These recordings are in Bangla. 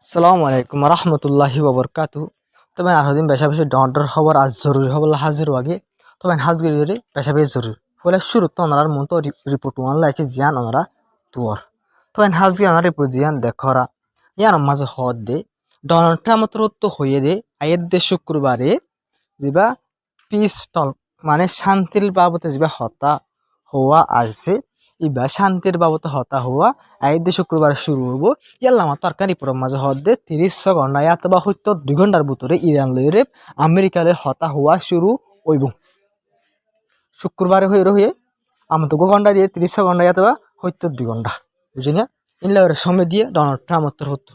আসসালামু আলাইকুম রহমতুল্লাহি ওবরকাতু। তবে আর দিন বেশা বেশি ডর খবর আজ জরুরি হবল হাজির আগে তবে হাজগিরি বেশা বেশি জরুরি ফলে শুরু তো ওনার মতো রিপোর্ট ওয়ান লাইছে জিয়ান ওনারা তুয়ার তবে হাজগি ওনার রিপোর্ট জিয়ান দেখরা ইয়ার মাঝে হদ দে ডোনাল্ড ট্রাম্প তো হয়ে দে আয়ের দে শুক্রবারে যা পিস টল মানে শান্তির বাবদে যা হতা হওয়া আছে ইবা শান্তির বাবদে হতা হওয়া আইদে শুক্রবার শুরু হবো ইয়াল্লা আমার তরকারি পুরো মাঝে হদে 30 ঘন্টা অথবা হয়তো 2 ঘন্টার ভিতরে ইরান লইরে আমেরিকালে হতা হওয়া শুরু হইব শুক্রবারে হয়ে আমার তো ঘন্টা দিয়ে 30 ঘন্টা অথবা হয়তো 2 ঘন্টা বুঝি না ইনলা সময় দিয়ে ডোনাল্ড ট্রাম্প হতো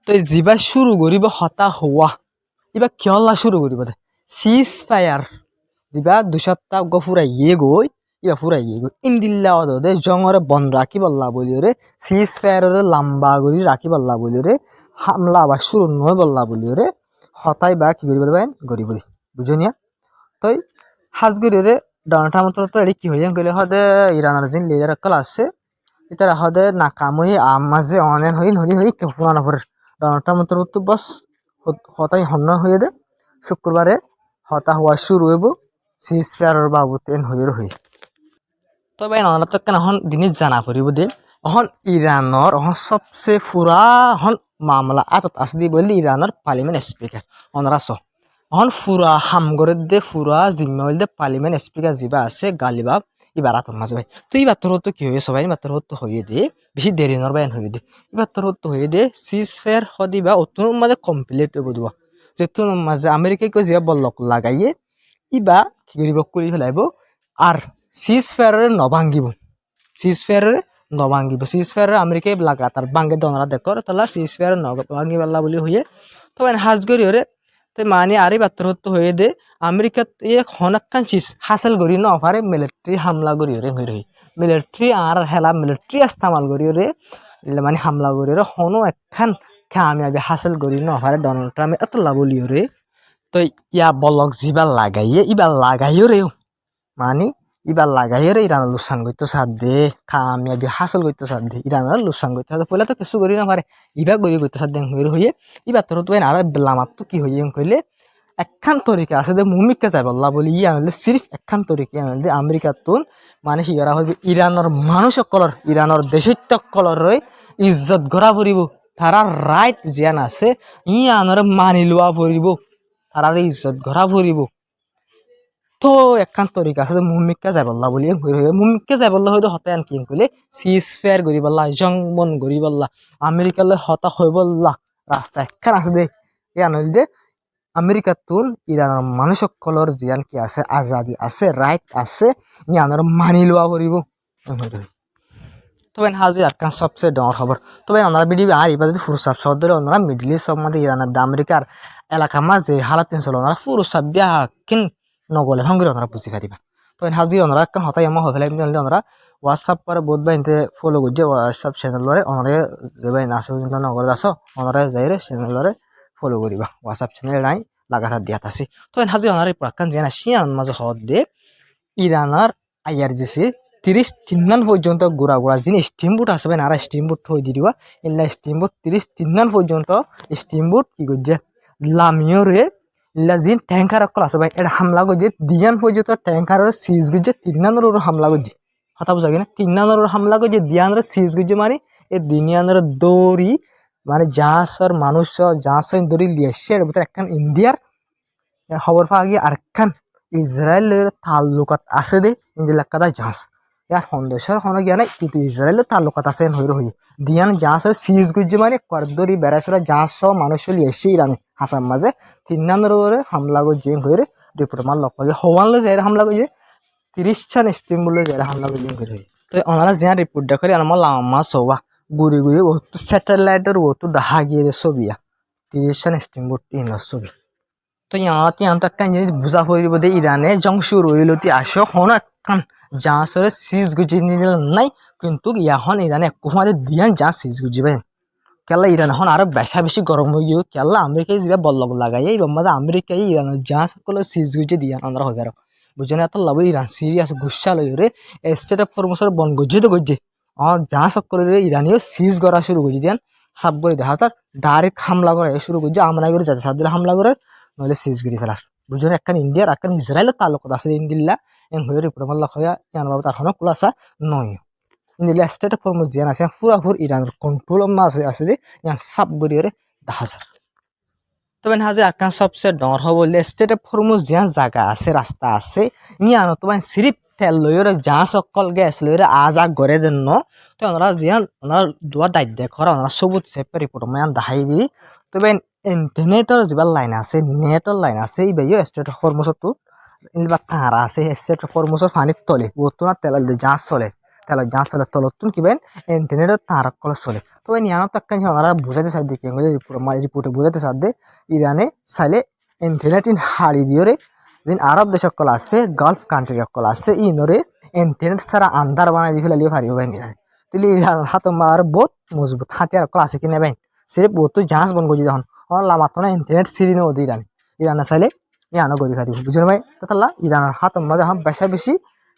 তো যা শুরু করিব হতা হওয়া এবার কিয়লা শুরু করিব দে সিজ ফায়ার যা 2 সপ্তাহ ফুরাই গই ইবা ফুরাই গই ইন্দিল্লা দে জঙরে বন রাখি বললা বলি রে সিজ ফায়ারে লম্বা করি রাখি বললা বলি রে হামলা বা শুরু নয় বললা বলি রে হতাই বা কি করিব দেবেন গরিব বুঝে নিয়া তই হাজগুড়ি রে ডোনাল্ড ট্রাম্প তো এটি কি হইয়া গেলে হদে ইরানের যে লিডার কল আছে এটা হদে নাকাম হয়ে আমাজে অনেন হই পুরানো ভরে ডোনাল্ড ট্রাম্প তো বস হতাই হন্য হয়ে দে শুক্রবারে হতা হওয়া শুরু হইব সিজ ফায়ারের বাবুতে হই তবে ওনারা তো কেন এখন জিনিস জানা পড়িব দে এখন ইরানের এখন সবচেয়ে ফুরা এখন মামলা আতত আছে দি বললি ইরানের পার্লিমেন্ট স্পিকার ওনারা এখন ফুরা হামগরের দে ফুরা জিম্মা দে পার্লিমেন্ট স্পিকার যা আছে গালিবাব এবার আতর মাঝে ভাই তো এই বাত্তর হতো কি হয়ে সবাই বাত্তর হতো হয়ে দে বেশি দেরি নর বাইন হয়ে দে এই বাত্তর হতো হয়ে দে সিজ ফায়ার হদিবা অতুন মাঝে কমপ্লিট হইব দেওয়া যেহেতু মাঝে আমেরিকায় কই যা বল্লক লাগাইয়ে ইবা কি করিব করে ফেলাইব আর সিজ ফায়ারের নভাঙ্গিব সিজ ফায়ারের আমেরিকায় লাগাতার বাঙ্গে দনরা দেখর তাহলে সিজ ফায়ারের নভাঙ্গি পাল্লা বলি হয়ে তবে হাজগরি হরে তো মানে আরে বাত্তর হয়ে দে আমেরিকাত হনকান চিজ হাসিল করি ন পারে মিলিটারি হামলা করি হরে হয়ে রহি মিলিটারি আর হেলা মিলিটারি ইস্তেমাল করি হরে মানে হামলা করি হরে হনো একখান কামিয়াবি হাসিল করি ন পারে ডোনাল্ড ট্রাম্প এত লাভলি হরে তো ইয়া বলক যিবা লাগাইয়ে ইবা লাগাইও রে মানে ইবার লাগাইয়ে ইরানের লুসান করতে সাথ দে কামিয়াবি হাসিল করতে সাথ দে ইরানের লুসান করতে সাথে পয়লা তো কিছু করি না পারে ইবা গড়ি করতে সাথ দেন হয়ে ইবার তোর তো আর বেলামাত তো কি হইয়ে কইলে একখান তরিকা আছে দে মুমিককে যাই বললা বলি ই আনলে সিরিফ একখান তরিকা আনলে আমেরিকার তুন মানে সিগারা হইবে ইরানের মানুষ সকলর ইরানের দেশত্য কলর ইজ্জত গড়া পড়িব তারা রাইট জিয়ান আছে ই আনরে মানি লোৱা পড়িব তারার ইজ্জত গড়া পড়িব তো একখান তরিকা আছে মুমিককে যাই বললা বলি মুমিককে যাই বললা হয়তো হতে আন কি কইলে সিজ ফায়ার করি বললা জং বন করি বললা আমেরিকালে হতা হই বললা রাস্তা একখান আছে দে এ আনল দে আমেরিকার তুন ইরানের মানুষ সকলর জিয়ান কি আছে আজাদি আছে রাইট আছে ইয়ানোর মানি লোৱা পড়িব তবে হাজি আরকান সবচেয়ে ডর খবর তবে ওনারা বিডিবি আর এবার যদি ফুরসাব শহর ধরে ওনারা মিডল ইস্ট মধ্যে ইরানের আমেরিকার এলাকা মাঝে হালাত চলো ওনারা ফুরসাব বিয়া কিন নগলে ভাঙ্গিরে ওনারা বুঝি পারিবা তবে হাজি ওনারা একখান হতাই এমন হয়ে ফেলে ওনারা হোয়াটসঅ্যাপ করে বোধ বা ইনতে ফলো করছে হোয়াটসঅ্যাপ চ্যানেলরে ওনারে যে ভাই নাচে কিন্তু নগরে আস ওনারা যাইরে চ্যানেলরে ফলো করিবা হোয়াটসঅ্যাপ চ্যানেল নাই লাগাতার দিয়াত আছে তবে হাজি ওনারা প্রাক্কান জেনা শিয়ান মাঝে হদ দে ইরানের IRGC 33 পর্যন্ত গোড়া যিনি স্টিমবোট আসবে না স্টিমবোট হয়ে দিবা এলা স্টিমবোট 33 পর্যন্ত স্টিমবোট কি করছে লামিওরে ইলা জিন ট্যাঙ্কার অকল আছে ভাই এটা হামলা করছে দিয়ান পর্যন্ত ট্যাঙ্কারের সিজ করছে 3 হামলা করছে কথা বোঝা কিনা 3 হামলা করছে দিয়ানের সিজ করছে মানে এই দিনিয়ানের দৌড়ি মানে জাহাজের মানুষ জাহাজ দৌড়ি লিয়েছে এর ভিতরে একখান ইন্ডিয়ার খবর পাওয়া গিয়ে আরেকখান ইসরায়েলের তাল্লুকাত আছে দে ইন্দিলাক্কাদা জাহাজ ইয়ার সন্দেশের কোনো গিয়া নাই কিন্তু ইসরায়েলের তাল্লুকাত আছে হয়ে দিয়ান জাহাজের সিজ গুজি মানে করদরি বেড়াইছরা জাহাজ সহ মানুষ লিয়েছে ইরানে হাসান মাঝে 3 হামলা করছে হয়ে রিপোর্ট আমার লক্ষ্য হওয়ান লো যাই হামলা করছে 30 স্টিম বলে যাই হামলা করছে হয়ে তো ওনারা যে রিপোর্ট দেখে আমার লামা সবা ঘুরি বহুত স্যাটেলাইটের বহুত দেখা গিয়ে ছবিয়া 30 স্টিম বোট ইনর ছবি তো ইয়াতে একখান জিনিস বুঝা পড়িব দে ইরানে জং শুরু হইলতি আসো হন একখান জাহাজের সিজ গুজি নিল নাই কিন্তু ইয়াখন ইরানে কুমারে দিয়ান জাহাজ সিজ গুজিবে কেলা ইরান এখন আরো বেশি গরম হয়ে গিয়ে কেলা আমেরিকায় যা বল্লক লাগাই এই বাম্মাদা আমেরিকায় ইরানের জাহাজ সকল সিজ গুজি দিয়ান আমরা হয়ে গেল বুঝে না এত লাভ ইরান সিরিয়াস গুসা লই রে স্টেট অফ ফরমোসর বন গজ্জে তো গজ্জে জাহাজ সকল ইরানীয় সিজ করা শুরু করছি দিয়ান সাব করে দেখা যার ডাইরেক্ট হামলা করে শুরু করছে আমরা করে যাতে সাদ দিলে হামলা করে নইলে সিজ করে ফেলার বুঝুন একখান ইন্ডিয়ার একখান ইসরায়েলের তালুকত আছে ইন্দিল্লা এন হয়ে রিপোর্ট মাল্লা হইয়া ইয়ান বাবু তার হন কুলাসা নয় ইন্দিল্লা স্টেট ফরমোস জিয়ান আছে পুরাপুর ইরানের কন্ট্রোল আছে আছে যে ইয়ান সাব করে দেখা যার তবে হাজে আকান সবচেয়ে ডর হব বললে স্টেটে ফরমোস জিয়ান জায়গা আছে রাস্তা আছে ইয়ানো তোমার সিরিপ তেল লইরে যা সকল গ্যাস লইরে আজ আগ গড়ে দেন তো ওনারা জিয়ান ওনারা দুয়া দায়িত্ব করা ওনারা সবুজ সেপে রিপোর্ট মায়ান দেখাই দি তবে ইন্টারনেটের যেবার লাইন আছে নেটের লাইন আছে এই বাইও স্টেট ফরমোসত ইলবা তারা আছে স্টেট ফরমোসর পানির তলে বর্তনা তেল জাঁচ চলে তেল জাঁচ চলে তলতুন কিবেন ইন্টারনেটের তার কল চলে তবে নিয়ানো তাক্কান ওনারা বুঝাতে চাই দেখি রিপোর্টে বুঝাতে চাই দে ইরানে চাইলে ইন্টারনেট ইন হারি দিওরে যেন আরব দেশ সকল আছে গালফ কান্ট্রি সকল আছে ইনরে ইন্টারনেট ছাড়া আন্ধার বানাই দি ফেলালিও পারিব বাইন তাহলে হাত মার বহুত মজবুত হাতিয়ার সকল আছে কিনে বাইন সিরিপ বহুত জাহাজ বন গজি যখন লামাতো না ইন্টারনেট সিরিনো ওদি ইরানে চাইলে ইয়ানো গড়ি পারিব বুঝলেন ভাই তাহলে ইরানের হাত মাঝে বেশা বেশি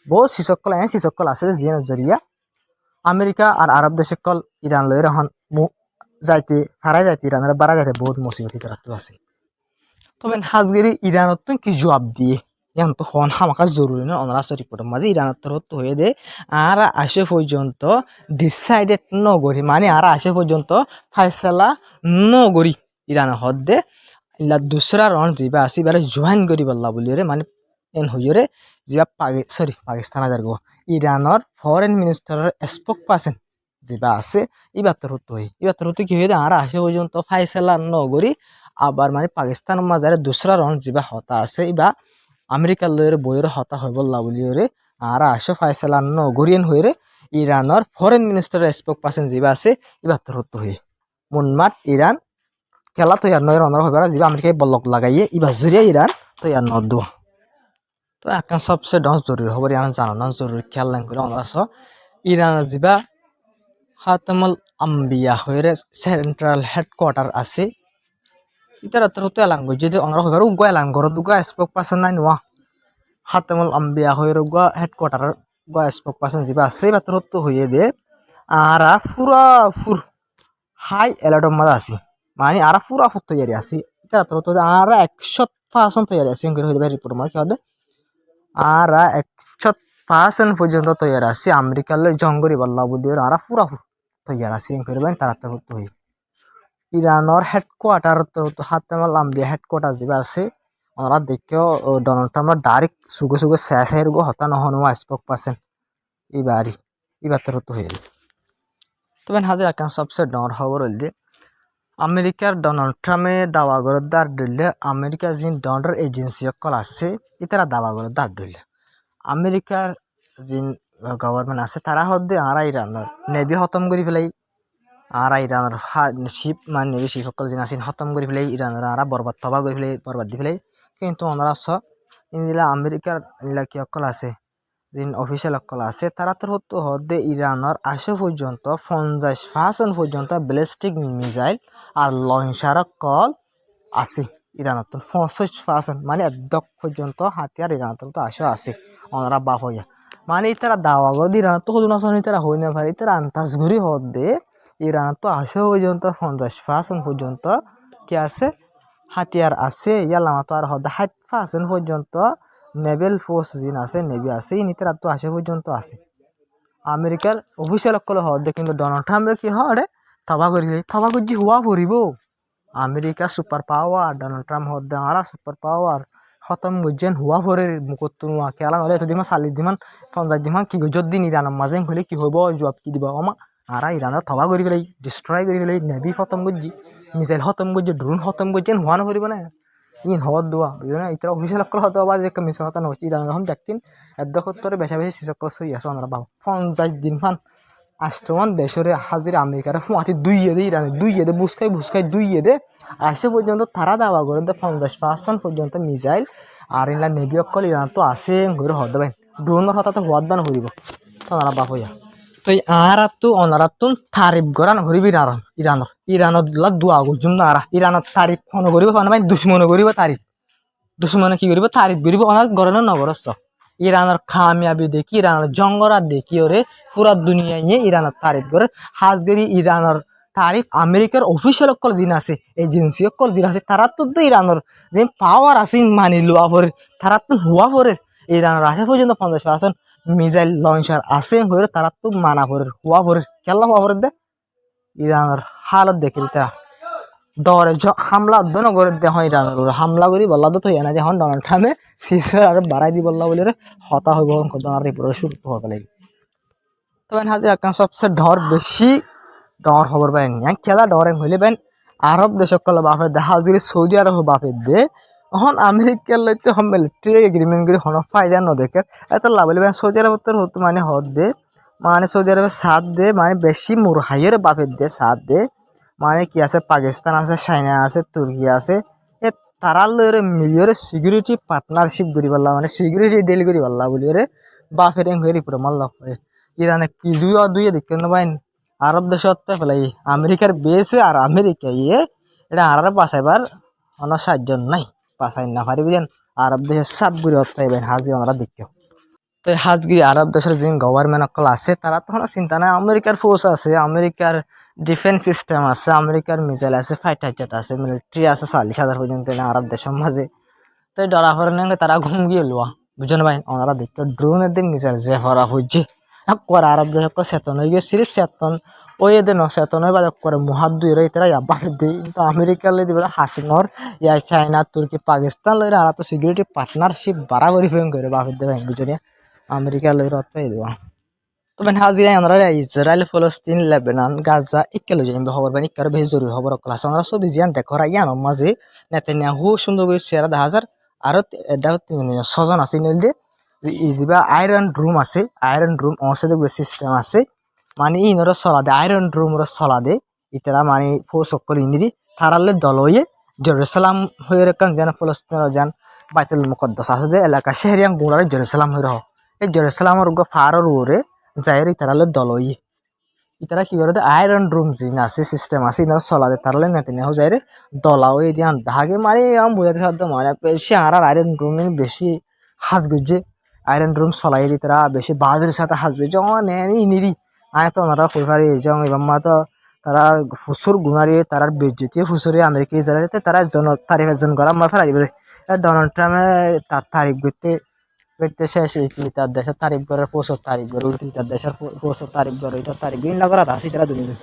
বহুত শিসকল শিসকল আছে যে জরিয়া আমেরিকা আর আরব দেশ সকল ইরান লই এখন যাইতে ফারাই যাইতে ইরানের বাড়া যাইতে বহুত মুসিবত রাখতে আছে তবে হাজগিরি ইরানত কি জবাব দিয়ে এখন তো হন হামাকা জরুরি না অনারাস রিপোর্টের মাঝে ইরানত হয়ে দে আর আসে পর্যন্ত ডিসাইডেড নগরী মানে আর আসে পর্যন্ত ফাইসালা নগরী ইরানের হদ্দে ইলা দুসরা রন যা আসি বারে জয়েন করি বললা বলি রে মানে এন হইরে যা পাকিস্তান আজার গো ইরানের ফরেন মিনিস্টারের স্পোক পার্সন যা আছে ইবাত্তর হতে কি হয়ে দে আর আসে পর্যন্ত ফাইসালা নগরী আবার মানে পাকিস্তান মাজারে দুসরা রন যা হতা আছে ইবা আমেরিকার লয়ের বইয়ের হতা হয়ে বললা বলি রে আর আসে ফাইসালা নগরিয়ান হয়ে ইরানের ফরেন মিনিস্টারের স্পোক পার্সন যা আছে ইবাত্তর হয়ে মুনমাট ইরান খেলা তৈয়ার নয় রনর হবে যা আমেরিকায় বলক লাগাইয়ে ইবা জুড়িয়া ইরান তৈয়ার ন দোয়া তো এখন সবচেয়ে ডস জরুরি খবর ইরান জানানো জরুরি খেয়াল লাইন করে আমরা ইরানের যা খাতামুল আম্বিয়া হয়ে সেন্ট্রাল হেডকোয়ার্টার আছে ইতারা তো এলান যদি আমরা হইবার উগা এলান ঘর দুগা স্পোক পার্সন নাই নোয়া খাতামুল আম্বিয়া হয়ে উগা হেডকোয়ার্টার উগা স্পোক পার্সন যা আছে বা তো হইয়ে দে আর পুরা ফুর হাই অ্যালার্টের মাঝে আছি মানে আর পুরা ফুট তৈরি আছি ইতারা তো আর 100% তৈরি আছি করে হইতে রিপোর্ট মাঝে কি হবে আর 100% পর্যন্ত তৈরি আছি আমেরিকার জঙ্গরি বল্লা বুদ্ধি আর পুরা ফুট তৈরি আছি করবেন তারা তো হই ইরানের হেডকোয়ার্টার তো হাতামাল আম্বিয়া হেডকোয়ার্টার যা আছে ওনারা দেখেও ডোনাল্ড ট্রাম্প ডাইরেক্ট সুগে শেষ হয়ে গো হতা নহনো স্পোক পার্সন এবার তো হয়ে তবে হাজার একটা সবচেয়ে ডর খবর হল যে আমেরিকার ডোনাল্ড ট্রাম্পে দাওয়া করে দাঁড় দিলে আমেরিকার যে ডলার এজেন্সি সকল আছে তারা দাওয়া করে দাঁড় দিলে আমেরিকার যে গভর্নমেন্ট আছে তারা হদ্দে আর ইরানের নেভি খতম করে ফেলাই আর ইরানের শিপ মানে নেভি শিপ সকল যে আছে খতম করে ফেলাই ইরানের আর বরবাদ তবা করে ফেলাই বরবাদ দি ফেলাই কিন্তু ওনারা ইনদিলা আমেরিকার কি সকল আছে যে অফিসিয়াল সকল আছে তারা তো হদ্দে ইরানের আসে পর্যন্ত 50% পর্যন্ত ব্যালিস্টিক মিসাইল আর লঞ্চার কল আছে ইরানত 50% মানে একদম পর্যন্ত হাতিয়ার ইরানত তো আসে আছে ওনারা বাপ হইয়া মানে তারা দাওয়া করে ইরানত তো হলো না তারা হই না পারে তারা আন্তাজ ঘুরি হদ্দে ইরানত তো আসে পর্যন্ত 50% পর্যন্ত কি আছে হাতিয়ার আছে ইয়ালামা তো আর হদ্দে 60% পর্যন্ত নেভেল ফোর্স যিন আছে নেভি আছে ইনিতারা তো আসে পর্যন্ত আছে আমেরিকার অফিসিয়াল সকল হদ্দে কিন্তু ডোনাল্ড ট্রাম্পে কি হয় থবা করছি হওয়া পড়ব America super power Donald Trump হদ্দে আর সুপার পাওয়ার খতম গজ্জেন হওয়া পরে মুখত নোয়া খেলা নহলে এতদিন 40 দিন 50 দিন কি যদি ইরানের মাঝে হলে কি হব জবাব কি দিব আমা আর ইরানের থবা করে ফেলাই ডিস্ট্রয় করে ফেলাই নেভি খতম করছি মিসাইল খতম করছি ড্রোন খতম করছেন হওয়া নকরিব না ইন হওয়ার দোয়া বুঝলো না ইতরা অফিসিয়াল সকল হতে আবার যে মিস হতা নষ্ট ইরানের এখন দেখতেন এদ্দক্ষত্তরে বেশা বেশি শিশকল সই আছে আমরা বাবা 50 দিন ফান আষ্টমান দেশরে হাজির আমেরিকার ফুয়াতি দুইয়ে দে ইরানে দুইয়ে দে বুসকাই দুইয়ে দে আসে পর্যন্ত তারা দাওয়া করে 50% পর্যন্ত মিসাইল আর ইনলা নেভি অকল ইরান তো আছে ঘুরে হদ দেবেন ড্রোনের হতা তো হওয়ার দান হরিব তারা বাপ হইয়া তো আর তো অনারা তো তারিফ করান হরিব ইরানত দোয়া গুজুম না আর ইরানত তারিফ ফোন করিব মানে দুশ্মন করিব তারিফ দুশ্মনে কি করিব তারিফ করিব অনার গরনের নগরস্থ ইরানের খামিয়াবি দেখি ইরানের জঙ্গরাত দেখি ওরে পুরা দুনিয়া নিয়ে ইরানের তারিফ করে হাজগেরি ইরানের তারিফ আমেরিকার অফিসিয়াল অকল যিন আছে এজেন্সি অকল যিন আছে তারা তো ইরানের যে পাওয়ার আছে মানি লোয়া পরে তারা তো হওয়া পরে ইরানের আসা পর্যন্ত 50% মিসাইল লঞ্চার আছে হয়ে তারা তো মানা পরে হওয়া পরে কেলা হওয়া পরে দে ইরানের হালত দেখে তারা দরে হামলা দন করে দেখো ইরানের হামলা করি বললা তো থইয়া না দেখুন ডোনাল্ড ট্রাম্পে সিসে আর বাড়াই দি বললা বলে হতা হইব আর রিপোর্ট শুরু হবে লাগে তবে হাজির আকান সবচেয়ে ডর বেশি ডর খবর পাই নি খেলা ডরে হইলে বেন আরব দেশকল বাপের দেখা যদি সৌদি আরব বাপের দে এখন আমেরিকার লইতে হম মিলিটারি এগ্রিমেন্ট করে হন ফায়দা নদেখে এত লাভ হইলে বেন সৌদি আরব তোর হতো মানে হদ দে মানে সৌদি আরবের সাথ দে মানে বেশি মুরহাইয়ের বাপের দে সাথ দে মানে কি আছে পাকিস্তান আছে চাইনা আছে তুর্কি আছে এ তারা লইরে মিলিয়রে সিকিউরিটি পার্টনারশিপ করি পারলা মানে সিকিউরিটি ডিল করি পারলা বলি রে বাপের হয়ে পুরো মাল্লা ইরানে কি দুই দেখতে পাইন আরব দেশত ফেলাই আমেরিকার বেসে আর আমেরিকা এটা আর বাঁচাইবার অন্য সাহায্য নাই বাঁচাই না পারি বুঝেন আরব দেশের সাত গুড়ি অর্থাইবেন হাজি আমরা দেখতে তো হাজগিরি আরব দেশের যে গভর্নমেন্ট অকল আছে তারা তো চিন্তা নাই আমেরিকার ফোর্স আছে আমেরিকার ডিফেন্স সিস্টেম আছে আমেরিকার মিসাইল আছে ফাইটার জেট আছে মিলিটারি আছে 40,000 পর্যন্ত আরব দেশের মাঝে তো ডরা ফরে তারা ঘুম গিয়ে লোয়া বুঝেন ভাই ওনারা দেখতে ড্রোনের দিন মিসাইল যে হরা হচ্ছে করে আরব দেশ চেতন হয়ে গিয়ে সিরিফ চেতন ওই এদের চেতন হয়ে বাদ করে মুহাদ দুই তারা বাপের দিই কিন্তু আমেরিকার লাই দিবে হাসিনর ইয়া চাইনা তুর্কি পাকিস্তান লইরা আর তো সিকিউরিটি পার্টনারশিপ বাড়াবাড়ি ফেম করে বাপের দেবে বুঝে আমেরিকা লই রত পাই দেওয়া তবে হাজিরা আমরা ইসরায়েল ফলস্তিন লেবানন গাজা ইকেলো যাই খবর বানি কার বেশ জরুরি খবর ক্লাস আমরা সব জিয়ান দেখো ইয়ান মাঝে নেতানিয়াহু সুন্দর করে চেহারা দেখা হাজার আরো ছজন আছে নিল দিয়ে যা আয়রন রুম আছে আয়রন রুম অংশে দেখবে সিস্টেম আছে মানে ইনর চলা দে আয়রন রুমর চলা দে ইতারা মানে ফোর্স সকল ইনিরি থারালে দল হয়ে জেরুসালাম হয়ে রেখান যেন ফলস্তিনের যেন বাইতুল মুকদ্দাস আছে যে এলাকা শেহরিয়ান গুড়ারে জেরুসালাম হয়ে রহ এই জেরুসালামের ফারর ওরে যাইরে ইতারালে দল হয়ে ইতারা কি করে আয়রন রুম যে আছে সিস্টেম আছে ইনারা চলা দে তারালে নেতানিয়াহু যাইরে দলা হয়ে দিয়ে দাগে মানে বুঝাতে সাধ্য মানে বেশি আর আয়রন রুমে বেশি হাজ গুজে আয়রন রুম চলাই দি তারা বেশি বাহাদুরের সাথে হাজবে যখন নিরি আয় তো ওনারা কই পারি যখন এবার মা তো তারা ফুসুর গুণারি তারা বেজ্জতি ফুসুরি আমেরিকা ইসরায়েলিতে তারা তারিফ একজন করা আমরা ফেলাই দিবে ডোনাল্ড ট্রাম্পে তার তারিফ করতে করতে শেষ তার দেশের তারিফ করে 75 তারিফ করে তার দেশের 75 তারিফ করে তার তারিফ বিন লাগা আসি তারা দুনিয়া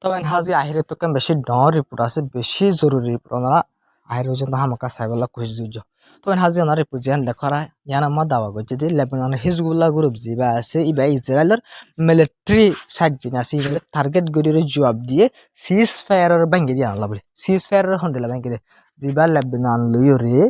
তবে হাজি আহিরে তো কেন বেশি ডর রিপোর্ট আছে বেশি জরুরি রিপোর্ট ওনারা আহির পর্যন্ত হামাকা সাইবলা কুশ দুর্য তবে হাজি ওনার রিপোর্ট যেন দেখরা ইয়ান আমার দাওয়া করছে যে লেবাননের হিজবুল্লাহ গ্রুপ যা আছে ইবা ইসরায়েলের মিলিটারি সাইড যিনি আছে টার্গেট গড়িয়ে জবাব দিয়ে সিজ ফায়ারের ভাঙ্গি দিয়ে আনলা বলে সিজ ফায়ারের এখন দিলা ভাঙ্গি দিয়ে যা লেবানন লইরে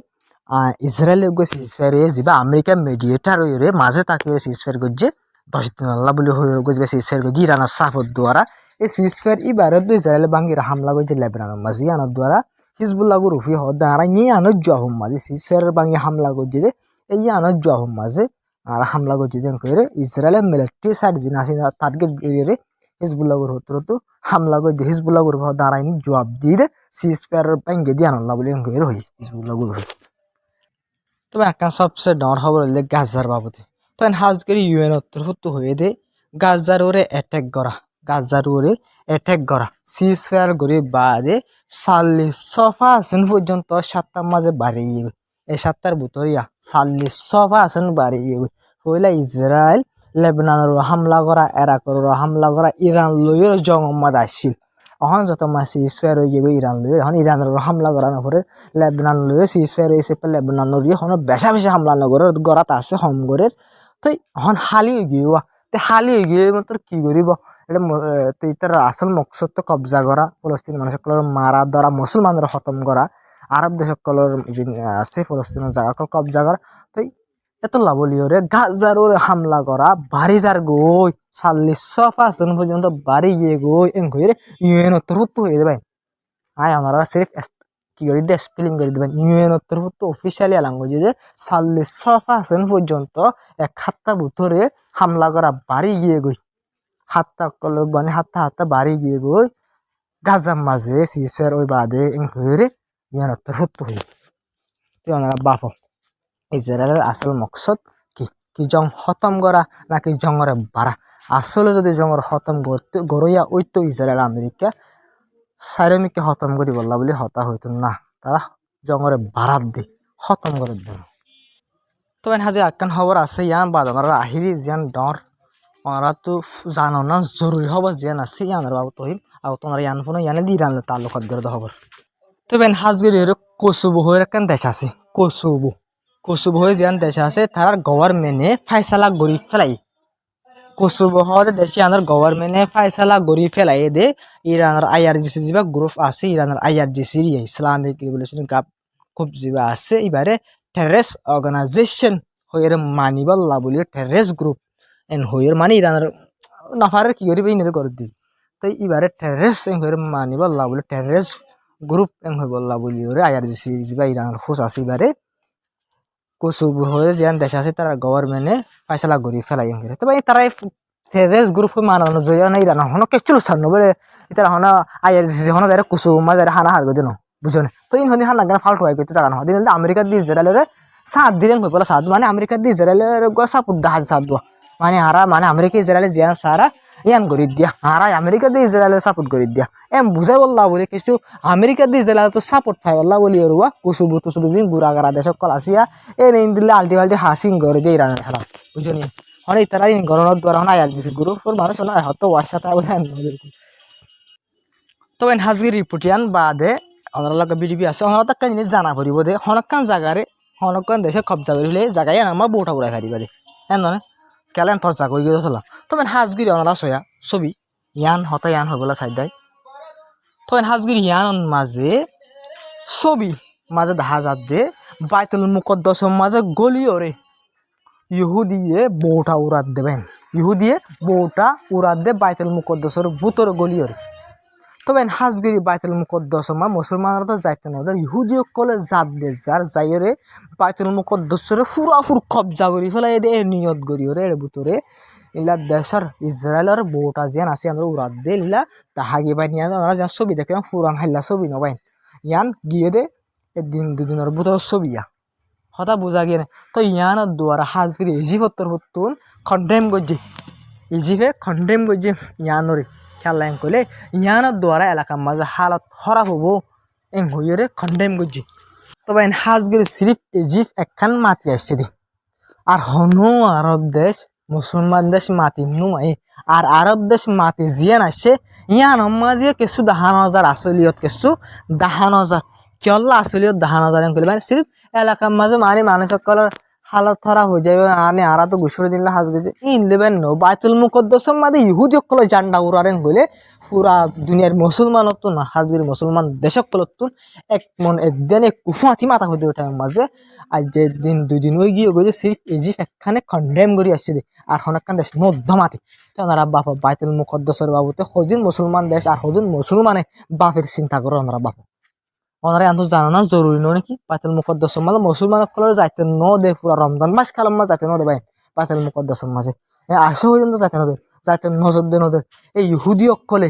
ইসরায়েলের গো সিজ ফায়ার যা আমেরিকা মিডিয়েটার হইরে মাঝে তাকে সিজ ফায়ার করছে 10 দিন আল্লাহ বলে হয়ে গেছে সিজ ফায়ার করছে ইরানের সাফত দ্বারা এই সিজ ফায়ার ইবারত ইসরায়েল ভাঙ্গির হামলা করছে লেবাননের মাঝে ইয়ানোর দ্বারা হিজবুল্লাহ রুফি হওয়ার দ্বারা নিয়ে আনো জহুম মাঝে সিজ ফায়ারের ভাঙ্গি হামলা করছে যে এই আনো জহুম মাঝে আর হামলা করছে দেন করে ইসরায়েলের মিলিটারি সাইড যিনি আছে টার্গেট এরিয়ারে হিজবুল্লাহ হতো হামলা করছে হিজবুল্লাহ গ্রুপ হওয়ার দ্বারা জবাব দিয়ে দে সিজ ফায়ারের ভাঙ্গি দিয়ে আনল্লাহ বলে হই হিজবুল্লাহ গ্রুপ তবে একটা সবচেয়ে ডর খবর হইলে গাজার বাবদে তখন হাজকের ইউএন হতো হয়ে দে গাজার ওরে অ্যাটাক করা গাজার ওরে অ্যাটাক করা সিজ ফায়ার করে বাদে 40% পর্যন্ত 7টার মাঝে বাড়িয়ে যাবে এই 7টার ভিতরিয়া 40% বাড়িয়ে যাবে পয়লা ইসরায়েল লেবাননের হামলা করা ইরাকের হামলা করা ইরান লইয়ের জঙ্গমাদ আসছিল এখন যত মাছ সিজ ফায়ার হয়ে গিয়ে ইরান লইয়ে এখন ইরানের হামলা করা নগরে লেবানন লইয়ে সিজ ফায়ার হয়েছে লেবাননের এখন বেশা বেশি হামলা নগরের গড়াত আছে হোমগড়ের তো এখন হালি হয়ে গিয়ে তে হালি হয়ে গিয়ে তোর কি করিব এটা তার আসল মকসদ তো কবজা করা ফলস্তিনি মানুষসকলের মারা ধরা মুসলমানদের খতম করা আরব দেশসকলের যে আছে ফলস্তিনের জায়গা কবজা করা তো এত লাভলীয় রে গাজার ওরে হামলা করা বাড়ি যার গই 40% পর্যন্ত বাড়ি গিয়ে গই এন করে ইউএন তরফ হয়ে যাবে আয় আমরা সিরিফ কি করে দে স্পেলিং করে দেবেন ইউএন তরফ অফিসিয়ালি ল্যাঙ্গুয়েজ যে 40% পর্যন্ত এক হাত্তা ভিতরে হামলা করা বাড়ি গিয়ে গই হাত্তা কলর মানে হাত্তা বাড়ি গিয়ে গই গাজার মাঝে সিসফের ওই বাদে এন করে ইউএন তরফ হয়ে তো আমরা বাপ ইসরায়েলের আসল মকসদ কি কি জং খতম করা নাকি জঙ্গরে বাড়া আসলে যদি জঙ্গর খতম করতে গড়িয়া ঐত্য ইসরায়েল আমেরিকা সাইরমিককে খতম করি বললা বলে হতা হইতো না, তারা জঙ্গরে বারাত দি খতম করে দেন। তবে হাজে আক্কান খবর আছে ইয়ান বাদনারা আহিরি জিয়ান ডর ওনারা তো জানো না জরুরি খবর জিয়ান আছে ইয়ানের বাবু তহিম আর তোমার ইয়ান ফোন ইয়ানে দি রান তাল্লুকাত গেলে খবর। তবে হাজগিরি কসুবু হয়ে একখান দেশ আছে, কসুবু হয়ে জিয়ান দেশ আছে তার গভর্নমেন্টে ফাইসালা গড়ি ফেলাই। কসুবু হওয়ার দেশে আনার গভর্নমেন্টে ফাইসালা গড়ি ফেলাই দে ইরানের IRGC যা গ্রুপ আছে ইরানের IRGC ইসলামিক রিভলিউশন খুব যা আছে এবারে টেররিস্ট অর্গানাইজেশন হয়ে মানিবল্লা বলি টেররিস্ট গ্রুপ এন হয়ে মানে ইরানের নাফারের কি করি ইনে করে দি তাই এবারে টেররিস্ট এন হয়ে মানিবল্লা বলি টেররিস্ট গ্রুপ এন হয়ে বললা বলি ওরে IRGC যা ইরানের ফোর্স আছে এবারে কসুবু হয়ে যে দেশ আছে তারা গভর্নমেন্টে ফাইসলা করি ফেলাই এনকে তবে তারা টেররিস্ট গ্রুপ মানানো জয় না ইরান হন কেচুল ছাড়নো বলে তারা হন IRGC হন যারা কসুবু মা যারা হানা হার গদিন বুঝনে তো ইন হনি হানা গান ফাল্ট হয় কইতে জানা দিন আমেরিকা দি ইসরায়েলের সাথ দিলেন কই বলা সাথ মানে আমেরিকা দি ইসরায়েলের গো সাপোর্ট দাহাজ সাথ দোয়া মানে হারা মানে আমেরিকা ইসরায়েলের জিয়ান সারা ইয়ান করি দিয়া হারা আমেরিকা দি ইসরায়েলের সাপোর্ট করি দিয়া এম বুঝাই বললা বলে কিছু আমেরিকা দি ইসরায়েল তো সাপোর্ট পাই বললা বলি ওরুয়া কুসুবু তুসুবু জিন গুড়াগাড়া দেশ কল আসিয়া এ নেই দিলে আলটি ফাল্টি হাসিং করে দিয়ে ইরানের খেলা বুঝনি হনে তারা ইন গণনার দ্বারা হন IRGC গ্রুপ ওর মানুষ না হয়তো ওয়াসাতা বুঝেন তবে হাজগির রিপোর্টিয়ান বাদে অনার বিডিপি আছে অনার তাক জিনিস জানা পড়িব দে হনকান জায়গারে হনকান দেশে কবজা করিলে জায়গায় আমার বউটা উড়াই ফারিবা দে এন নয় কেলেন তস জাগ হয়ে গেছিলাম তবে হাজগিরি অনারা সয়া ছবি ইয়ান হতা ইয়ান হয়ে বলা সাইড দেয় তবে হাজগিরি ইয়ান মাঝে ছবি মাঝে দেখা যাত দে বাইতুল মুকদ্দাসের মাঝে গলিও রে ইহুদিয়ে বউটা উড়াত দেবেন ইহুদিয়ে বউটা উড়াত দে বাইতুল মুকদ্দাসের ভূতর গলিও রে তবে হাজগিরি বাইতুল মুকদ্দাস মা মুসলমানরা তো যাইতে না ওদের ইহুদি কলে জাত দে যার যাইরে বাইতুল মুকদ্দাসরে ফুরাফুর কবজা করি ফেলাই দে নিয়ত করি ওরে এর ভিতরে ইলা দেশের ইসরায়েলের বউটা যেন আছে আমরা উড়াত দে ইলা তাহাগি বাই নিয়ে আমরা যেন ছবি দেখে ফুরান হাইলা ছবি নবাইন ইয়ান গিয়ে দে একদিন দুদিনের ভিতর ছবিয়া হতা বোঝা গিয়ে তো ইয়ানোর দ্বারা হাজগিরি ইজিপ্তর হতুন খন্ডেম গজ্জি ইজিপে খন্ডেম গজ্জি ইয়ানরে খেলা এং কইলে ইয়ানোর দ্বারা এলাকার মাঝে হালত খারাপ হবো এং হইরে খন্ডেম গজ্জি তবে হাজগিরি সিরিফ ইজিপ্ট একখান মাতি আসছে দি আর হনো আরব দেশ মুসলমান দেশ মাতি নুমাই আর আরব দেশ মাতি জিয়ান আসছে ইয়ান মাঝে কিছু 10,000 আসলিয়ত কিছু 10,000 কেল্লা আসলিয়ত 10,000 এং কইলে মানে সিরিফ এলাকার মাঝে মানে মানুষ সকলের হালত খারাপ হয়ে যাবে আনে আরা তো ঘুষরে দিলে হাজগিরি ইন লেবেন নো বাইতুল মুকদ্দাসের মাঝে ইহুদি সকলে জান্ডা উড়ারেন কইলে পুরা দুনিয়ার মুসলমান তো না হাজগিরি মুসলমান দেশক তো এক মন একদিন এক কুফাতি মাথা হইতে ওঠে মাঝে আজ যে দিন 2 দিন হয়ে গিয়ে গেলে সিরিফ ইজিপ্ট একখানে কন্ডেম করে আসছে দে আর হনকান দেশ মধ্যমাতি তো ওনারা বাপ বাইতুল মুকদ্দাসের বাবুতে হদিন মুসলমান দেশ আর হদিন মুসলমানে বাপের চিন্তা করে ওনারা বাপ ওনারা এত জানো না জরুরি নয় নাকি বাইতুল মুকদ্দাসের মাঝে মুসলমান সকলের যাইতে ন দে পুরা রমজান মাস কালাম মাঝে যাইতে ন দে ভাই বাইতুল মুকদ্দাসের মাঝে আসো পর্যন্ত যাইতে ন দে যাইতে নজর দে নজর এই ইহুদি অকলে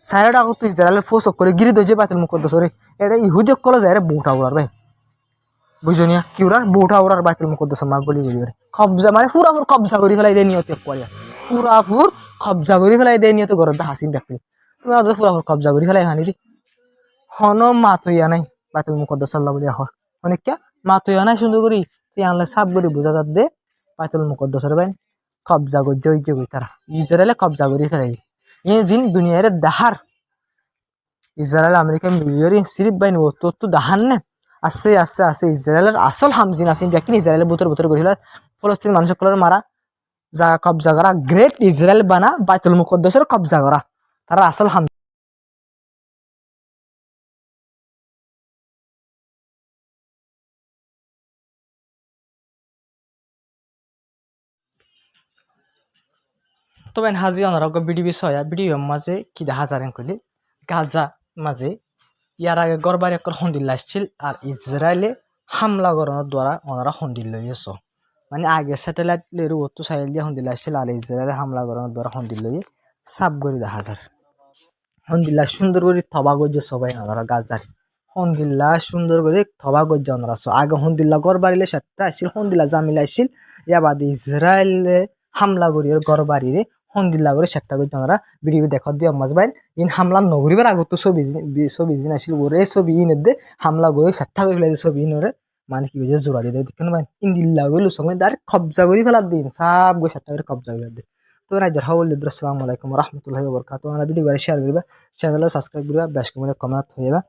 সাইড আগত ইসরায়েলের ফোর্স করে গিরি দইছে বাইতুল মুকদ্দাসরে এটা ইহুদি অকলে যায় বউটা উড়ার ভাই বুঝনিয়া কি উড়ার বউটা উড়ার বাইতুল মুকদ্দাসের মা গলি গলি কবজা মানে পুরাপুর কবজা করে ফেলাই দেয় নিয়ত করিয়া পুরাপুর কবজা করে ফেলাই দেয় নিয়ত ঘর হাসিন দেখতে তুমি আজ পুরাপুর কবজা করে ফেলাই হানি দি হন মাতইয়া নাই বাইতুল মুকদ্দাস আল্লাহ বলি এখন অনেক কে মাতইয়া নাই সুন্দর করি তুই আনলে সাপ করি বোঝা যাত দে বাইতুল মুকদ্দাসের ভাই কবজা করে জয় জয় তারা ইসরায়েলে কবজা করে ফেলাই এই জিন দুনিয়ার দাহার ইসরায়েল আমেরিকা মিলিয়রি সিরিফ বাইন ও তো দাহান না আছে আছে আছে ইসরায়েলের আসল হামজিন আছে দেখি ইসরায়েলের বুতর বুতর করিল ফলস্তিন মানুষ সকলের মারা যা কবজা করা গ্রেট ইসরায়েল বানা বাইতুল মুকদ্দাসের কবজা করা তারা আসল হাম তবে হাজি অনারোগ্য বিডিবি সয়া বিডিবি মাঝে কি দেখা যারেন কইলে গাজা মাঝে ইয়ার আগে গড়বাড়ি একর হন্ডিল আসছিল আর ইসরায়েলে হামলা করানোর দ্বারা ওনারা হন্ডিল লইয়েছ মানে আগে স্যাটেলাইট লেরু অত সাইল দিয়ে হন্ডিল আসছিল আর ইসরায়েলে হামলা করানোর দ্বারা হন্ডিল লইয়ে সাপ গড়ি দেখা যার হন্দিল্লা সুন্দর করে থবা গজ্য সবাই ওনারা গাজার হন্দিল্লা সুন্দর করে থবা গজ্য ওনারা আগে হন্দিল্লা গড়বাড়িলে সেটা আসছিল হন্দিল্লা জামিলা আসছিল ইয়া বাদে ইসরায়েলে হামলা করি গড়বাড়িরে হন্দিল্লা করে চেষ্টা করতে আমরা ভিডিও দেখত দিয়ে মাছ বাইন ইন হামলা নগরিবার আগত ছবি জিন আসিল ওরে ছবি ইনের দে হামলা করে চেষ্টা করে ফেলে ছবি ইনরে মানে কি হয়েছে জোড়া দিয়ে দেখেন ভাই ইন্দিল্লা করে লুসঙ্গে ডাইরেক্ট কবজা করে ফেলার দিন সব গো চেষ্টা করে কবজা করে দিন তো রাইজার হাওল আসসালামু আলাইকুম রহমতুল্লাহি ওয়া বারাকাতুহু আমরা ভিডিও শেয়ার করিবা চ্যানেল সাবস্ক্রাইব করিবা বেশ কমেন্ট হইবা